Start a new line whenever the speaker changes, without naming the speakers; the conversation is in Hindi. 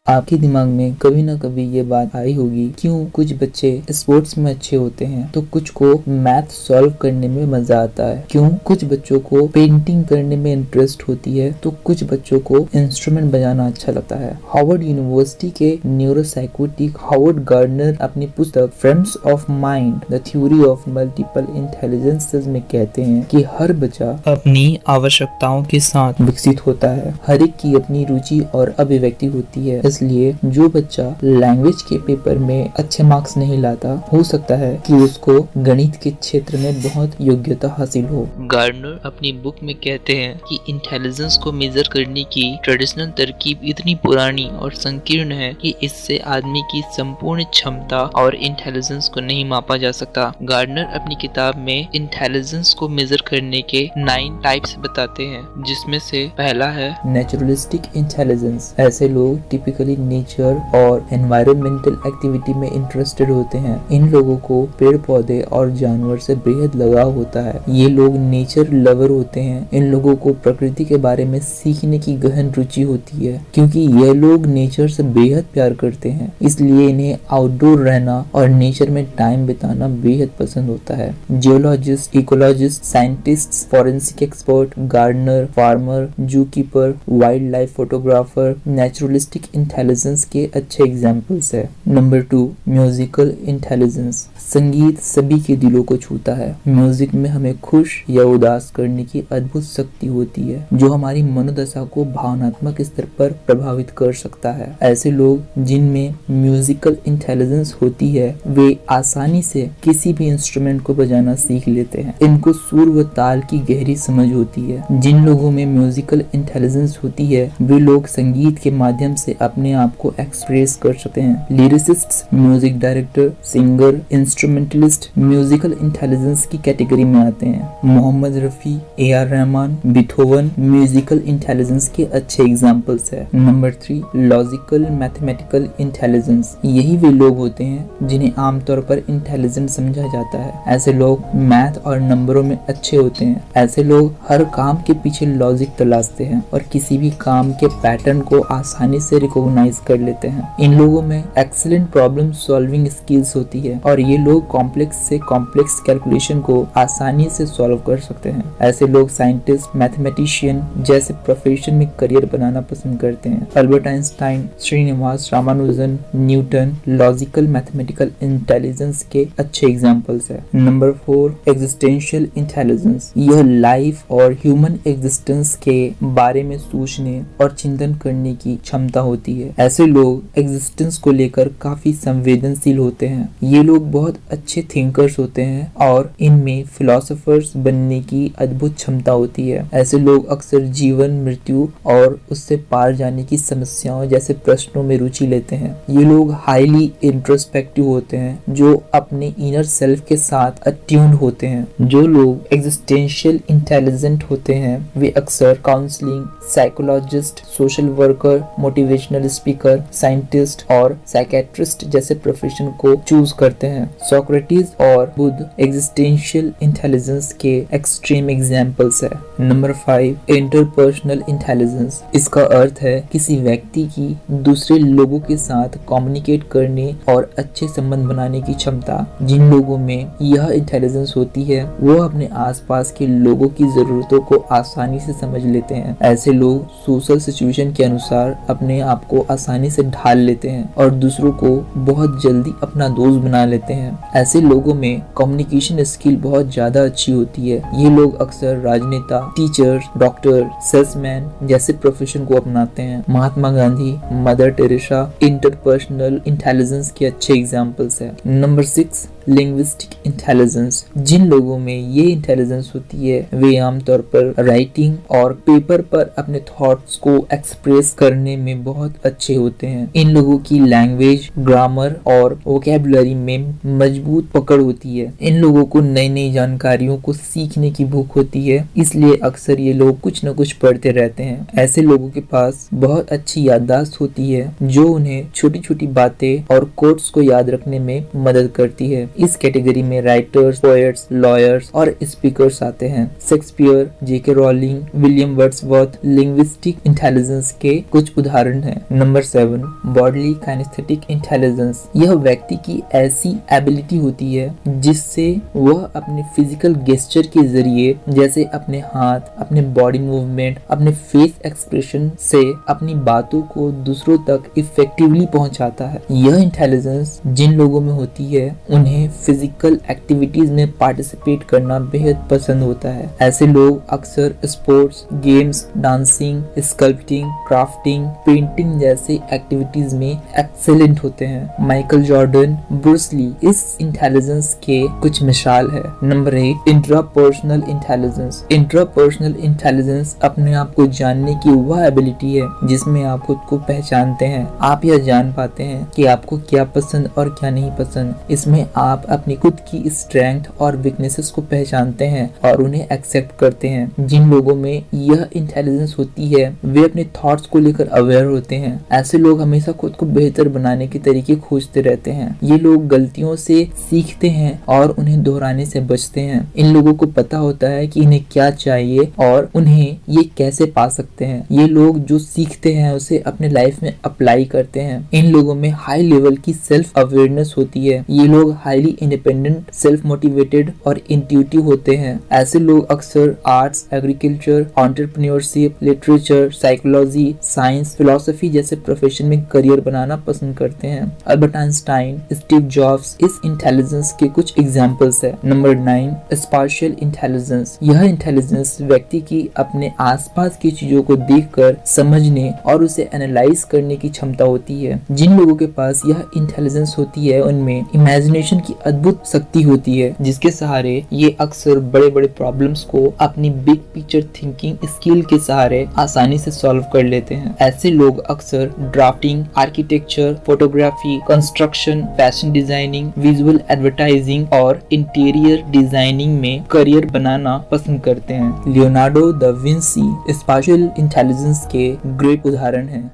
आपके दिमाग में कभी ना कभी ये बात आई होगी, क्यों कुछ बच्चे स्पोर्ट्स में अच्छे होते हैं तो कुछ को मैथ सॉल्व करने में मजा आता है, क्यों कुछ बच्चों को पेंटिंग करने में इंटरेस्ट होती है तो कुछ बच्चों को इंस्ट्रूमेंट बजाना अच्छा लगता है। हार्वर्ड यूनिवर्सिटी के न्यूरोसाइकोटिक हार्वर्ड गार्डनर अपनी पुस्तक frames of mind the theory of multiple intelligences में कहते हैं कि हर बच्चा अपनी आवश्यकताओं के साथ विकसित होता है। हर एक की अपनी रुचि और अभिव्यक्ति होती है, इसलिए जो बच्चा लैंग्वेज के पेपर में अच्छे मार्क्स नहीं लाता, हो सकता है कि उसको गणित के क्षेत्र में बहुत योग्यता हासिल हो।
गार्डनर अपनी बुक में कहते हैं कि इंटेलिजेंस को मेजर करने की ट्रेडिशनल तरकीब इतनी पुरानी और संकीर्ण है कि इससे आदमी की संपूर्ण क्षमता और इंटेलिजेंस को नहीं मापा जा सकता। गार्डनर अपनी किताब में इंटेलिजेंस को मेजर करने के 9 टाइप्स बताते हैं, जिसमें से पहला है
नेचुरलिस्टिक इंटेलिजेंस। ऐसे लोग टिपिकली नेचर और एनवायरमेंटल एक्टिविटी में इंटरेस्टेड होते हैं। इन लोगों को पेड़ पौधे और जानवर से बेहद लगाव होता है। ये लोग नेचर लवर होते हैं। इन लोगों को प्रकृति के बारे में सीखने की गहन रुचि होती है, क्योंकि ये लोग नेचर से बेहद प्यार करते हैं, इसलिए इन्हें आउटडोर रहना और नेचर में टाइम बिताना बेहद पसंद होता है। Geologist, ecologist, scientist, forensic expert, gardener, farmer, zoo keeper, wildlife photographer naturalistic intelligence के अच्छे एग्जाम्पल्स है। Number 2, musical intelligence. संगीत सभी के दिलों को छूता है। म्यूजिक में हमें खुश या उदास करने की अद्भुत शक्ति होती है, जो हमारी मनोदशा को भावनात्मक स्तर पर प्रभावित कर सकता है। ऐसे लोग जिनमें म्यूजिकल इंटेलिजेंस होती है, वे आसानी से किसी भी इंस्ट्रूमेंट को बजाना सीख लेते हैं। इनको सुर व ताल की गहरी समझ होती है। जिन लोगों में म्यूजिकल इंटेलिजेंस होती है, वे लोग संगीत के माध्यम से अपने आप को एक्सप्रेस कर सकते हैं। Lyricist, music director, singer, instrumentalist musical intelligence की कैटेगरी में आते हैं। Mohammed Rafi, AR Rahman, Beethoven musical intelligence के अच्छे एग्जाम्पल्स है। Number 3, logical mathematical intelligence. यही वे लोग होते हैं जिन्हें आमतौर पर इंटेलिजेंट समझा जाता है। ऐसे लोग मैथ और नंबरों में अच्छे होते हैं। ऐसे लोग हर काम के पीछे लॉजिक तलाशते हैं और किसी भी काम के पैटर्न को आसानी से रिकॉग्नाइज कर लेते हैं। इन लोगों में एक्सीलेंट प्रॉब्लम सॉल्विंग स्किल्स होती है और ये लोग कॉम्प्लेक्स से कॉम्प्लेक्स कैलकुलेशन को आसानी से सॉल्व कर सकते हैं। ऐसे लोग साइंटिस्ट, मैथमेटिशियन जैसे प्रोफेशन में करियर बनाना पसंद करते हैं। Albert Einstein, Srinivasa Ramanujan, Newton logical mathematical intelligence के अच्छे एग्जाम्पल्स है। Number 4, existential intelligence. यह लाइफ और ह्यूमन एग्जिस्टेंस के बारे में सोचने और चिंतन करने की क्षमता होती है। ऐसे लोग एग्जिस्टेंस को लेकर काफी संवेदनशील होते हैं। ये लोग बहुत अच्छे थिंकर्स होते हैं और इनमें फिलोसोफर्स बनने की अद्भुत क्षमता होती है। ऐसे लोग अक्सर जीवन, मृत्यु और उससे पार जाने की समस्याओं जैसे प्रश्नों में रुचि लेते हैं। ये लोग हाईली इंट्रोस्पेक्टिव होते हैं, जो अपने इनर सेल्फ के साथ अट्यून्ड होते हैं। जो लोग एग्जिस्टेंशियल इंटेलिजेंट होते हैं, वे अक्सर counselling, psychologist, social worker, motivational speaker, scientist और साइकेट्रिस्ट जैसे प्रोफेशन को चूज करते हैं। सोक्रेटिस और बुद्ध एग्जिस्टेंशियल इंटेलिजेंस के एक्सट्रीम एग्जाम्पल्स है। Number 5, interpersonal intelligence. इसका अर्थ है किसी व्यक्ति की दूसरे लोगों के साथ कम्युनिकेट करने और अच्छे संबंध बनाने की क्षमता। जिन लोगों में यह इंटेलिजेंस होती है, वो अपने आसपास के लोगों की जरूरतों को आसानी से समझ लेते हैं। ऐसे लोग सोशल सिचुएशन के अनुसार अपने आप को आसानी से ढाल लेते हैं और दूसरों को बहुत जल्दी अपना दोस्त बना लेते हैं। ऐसे लोगों में कम्युनिकेशन स्किल बहुत ज्यादा अच्छी होती है। ये लोग अक्सर राजनेता, टीचर, डॉक्टर, सेल्समैन जैसे प्रोफेशन को अपनाते हैं। Mahatma Gandhi, Mother Teresa interpersonal intelligence के अच्छे एग्जाम्पल्स है। Number 6, linguistic intelligence. जिन लोगों में ये इंटेलिजेंस होती है, वे आमतौर पर राइटिंग और पेपर पर अपने थॉट्स को एक्सप्रेस करने में बहुत अच्छे होते हैं। इन लोगों की लैंग्वेज, ग्रामर और वोकैबुलरी में मजबूत पकड़ होती है। इन लोगों को नई नई जानकारियों को सीखने की भूख होती है, इसलिए अक्सर ये लोग कुछ न कुछ पढ़ते रहते हैं। ऐसे लोगों के पास बहुत अच्छी याददाश्त होती है, जो उन्हें छोटी छोटी बातें और कोट्स को याद रखने में मदद करती है। इस कैटेगरी में राइटर्स, पोएट्स, लॉयर्स और स्पीकर्स आते हैं। Shakespeare, J K Rowling, William Wordsworth linguistic intelligence के कुछ उदाहरण हैं। Number 7, bodily kinaesthetic intelligence. यह व्यक्ति की ऐसी एबिलिटी होती है जिससे वह अपने फिजिकल गेस्चर के जरिए, जैसे अपने हाथ, अपने बॉडी मूवमेंट, अपने फेस एक्सप्रेशन से अपनी बातों को दूसरों तक इफेक्टिवली पहुंचाता है। यह इंटेलिजेंस जिन लोगों में होती है उन्हें फिजिकल एक्टिविटीज में पार्टिसिपेट करना बेहद पसंद होता है। ऐसे लोग अक्सर sports, games, dancing, sculpting, crafting, painting जैसे एक्टिविटीज में एक्सेलेंट होते हैं। माइकल जॉर्डन, ब्रूस ली इस इंटेलिजेंस के कुछ मिसाल है। Number 8, intrapersonal intelligence. Intrapersonal intelligence अपने आप को जानने की वह एबिलिटी है जिसमें आप खुद को पहचानते हैं। आप यह जान पाते हैं कि आपको क्या पसंद और क्या नहीं पसंद। इसमें आप अपनी खुद की स्ट्रेंथ और वीकनेसेस को पहचानते हैं और उन्हें एक्सेप्ट करते हैं। जिन लोगों में यह इंटेलिजेंस होती है वे अपने थॉट्स को लेकर अवेयर होते हैं। ऐसे लोग हमेशा खुद को बेहतर बनाने के तरीके खोजते रहते हैं। ये लोग गलतियों से सीखते हैं और उन्हें दोहराने से बचते हैं। इन लोगों को पता होता है कि इन्हें क्या चाहिए और उन्हें ये कैसे पा सकते हैं। ये लोग जो सीखते हैं उसे अपने लाइफ में अप्लाई करते हैं। इन लोगों में हाई लेवल की सेल्फ अवेयरनेस होती है। ये लोग हाईली इंडिपेंडेंट, सेल्फ मोटिवेटेड और इंट्यूटिव होते हैं। ऐसे लोग अक्सर arts, agriculture, entrepreneurship, literature, psychology, science, philosophy जैसे प्रोफेशन में करियर बनाना पसंद करते हैं। अल्बर्ट आइंस्टाइन, स्टीव जॉब्स इस इंटेलिजेंस के कुछ एग्जांपल्स है। Number 9, spatial intelligence. यह इंटेलिजेंस व्यक्ति की अपने आसपास की चीजों को देखकर समझने और उसे एनालाइज करने की क्षमता होती है। जिन लोगों के पास यह इंटेलिजेंस होती है उनमें इमेजिनेशन की अद्भुत शक्ति होती है जिसके सहारे ये अक्सर बड़े बड़े प्रॉब्लम्स को अपनी बिग पिक्चर थिंकिंग स्किल के सहारे आसानी से सॉल्व कर लेते हैं। ऐसे लोग अक्सर drafting, architecture, photography, construction, fashion designing, visual advertising और इंटीरियर डिजाइनिंग में करियर बनाना पसंद करते हैं। Leonardo da Vinci spatial intelligence के ग्रेट उदाहरण हैं।